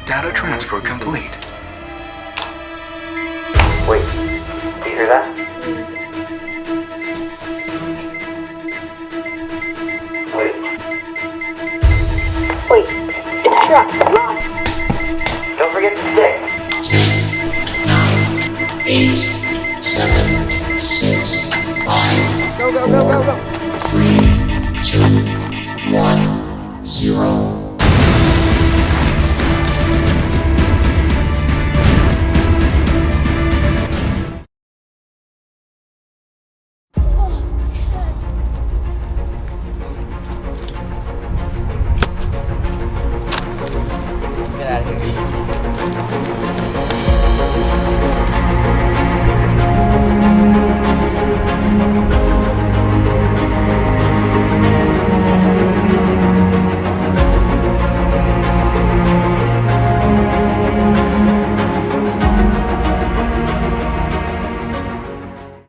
Data transfer complete. Wait, do you hear that? Wait. Wait, it's a truck. Run! Don't forget the stick. 10, 9, 8, 7, 6, 5, Go, go, go, go, go. 3, 2, 1, 0.